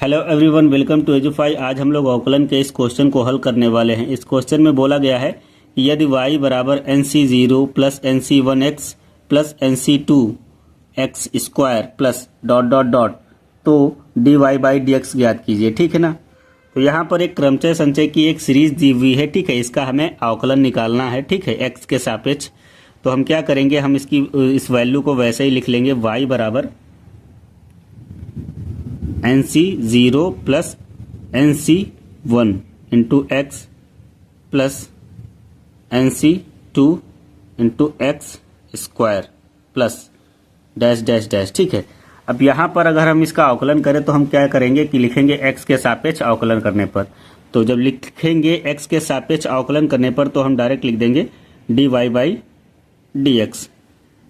Hello everyone, welcome to Edufy. आज हम लोग अवकलन के इस क्वेश्चन को हल करने वाले हैं। इस क्वेश्चन में बोला गया है कि यदि y बराबर NC0 plus NC1x plus NC2x square plus dot dot dot तो dy बाई dx ज्ञात कीजिए। ठीक है ना। तो यहाँ पर एक क्रमचय संचय की एक सीरीज दी हुई है। ठीक है, इसका हमें अवकलन निकालना है। ठीक है, x के सापेक्ष। तो हम क्या करेंगे, हम इस वैल्यू को वैसे ही लिख लेंगे। y बराबर NC0 plus NC1 into x plus NC2 into x square plus dash dash dash. ठीक है, अब यहाँ पर अगर हम इसका अवकलन करें तो हम क्या करेंगे कि लिखेंगे x के सापेक्ष अवकलन करने पर। तो जब लिखेंगे x के सापेक्ष अवकलन करने पर तो हम डायरेक्ट लिख देंगे dy बाई dx।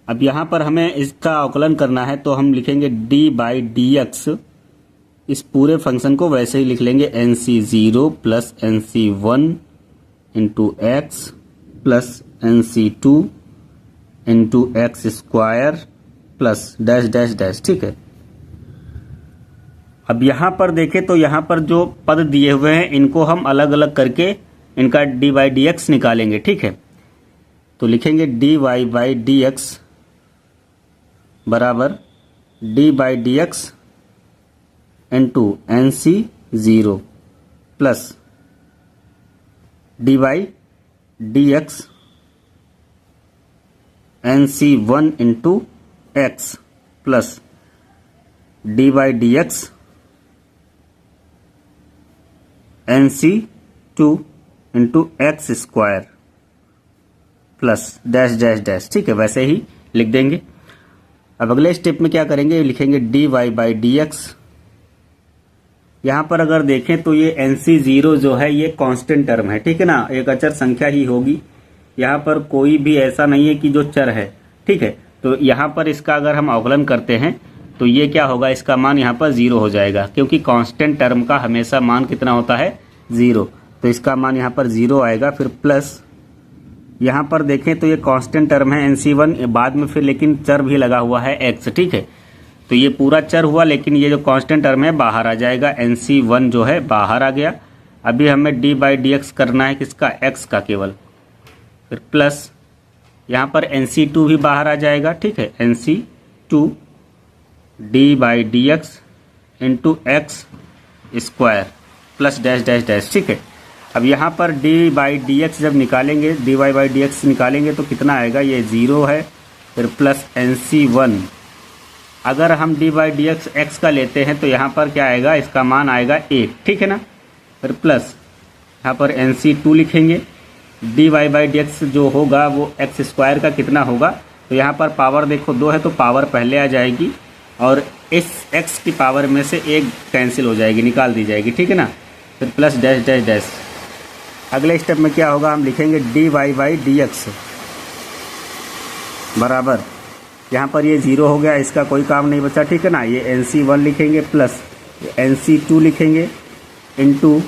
अब यहाँ पर हमें इसका अवकलन करना है तो हम लिखेंगे d बाई dx। इस पूरे फंक्शन को वैसे ही लिख लेंगे NC0 plus NC1 into x plus NC2 into x square plus dash dash dash. ठीक है, अब यहां पर देखें तो यहां पर जो पद दिए हुए हैं इनको हम अलग अलग करके इनका dy बाई dx निकालेंगे। ठीक है, तो लिखेंगे dy बाई dx बराबर d by dx into NC0 plus dy by dx NC1 into x plus dy by dx NC2 into x square plus dash dash dash. ठीक है, वैसे ही लिख देंगे। अब अगले स्टेप में क्या करेंगे, लिखेंगे dy बाई dx। यहाँ पर अगर देखें तो ये NC0 जो है ये कांस्टेंट टर्म है। ठीक है ना, एक अचर संख्या ही होगी। यहाँ पर कोई भी ऐसा नहीं है कि जो चर है। ठीक है, तो यहाँ पर इसका अगर हम अवकलन करते हैं तो ये क्या होगा, इसका मान यहाँ पर 0 हो जाएगा, क्योंकि कांस्टेंट टर्म का हमेशा मान कितना होता है, 0। तो इसका मान यहाँ पर 0 आएगा। फिर प्लस यहाँ पर देखें तो ये कांस्टेंट टर्म है NC1, बाद में फिर लेकिन चर भी लगा हुआ है x। ठीक है, तो ये पूरा चर हुआ, लेकिन ये जो कांस्टेंट टर्म है बाहर आ जाएगा। NC1 जो है बाहर आ गया। अभी हमें d बाई dx करना है किसका, x का केवल। फिर प्लस यहाँ पर NC2 भी बाहर आ जाएगा। ठीक है, NC2 d by dx into x square plus dash dash dash. ठीक है, अब यहाँ पर d बाई dx जब निकालेंगे, dy बाई dx निकालेंगे तो कितना आएगा, ये 0 है। फिर प्लस NC1, अगर हम d बाई dx x का लेते हैं तो यहाँ पर क्या आएगा, इसका मान आएगा 1। ठीक है ना। फिर प्लस यहाँ पर NC2 लिखेंगे, dy बाई dx जो होगा वो एक्स स्क्वायर का कितना होगा, तो यहाँ पर पावर देखो 2 है तो पावर पहले आ जाएगी और इस x की पावर में से 1 कैंसिल हो जाएगी, निकाल दी जाएगी। ठीक है ना। फिर प्लस डैश डैश डैश। अगले स्टेप में क्या होगा, हम लिखेंगे dy बाई dx बराबर, यहाँ पर ये 0 हो गया, इसका कोई काम नहीं बचा। ठीक है ना, ये NC1 लिखेंगे प्लस NC2 लिखेंगे इंटू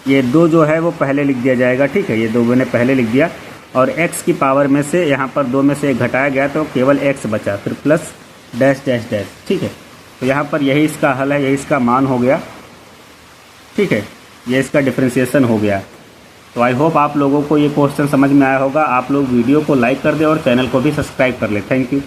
ये 2 जो है वो पहले लिख दिया जाएगा। ठीक है, ये 2 मैंने पहले लिख दिया और x की पावर में से यहाँ पर 2 में से 1 घटाया गया तो केवल x बचा। फिर प्लस डैश डैश डैश। ठीक है, तो यहाँ पर यही इसका हल है, यही इसका मान हो गया। ठीक है, ये इसका डिफ्रेंशिएशन हो गया। तो आई होप आप लोगों को ये क्वेश्चन समझ में आया होगा। आप लोग वीडियो को लाइक कर दें और चैनल को भी सब्सक्राइब कर लें। Thank you.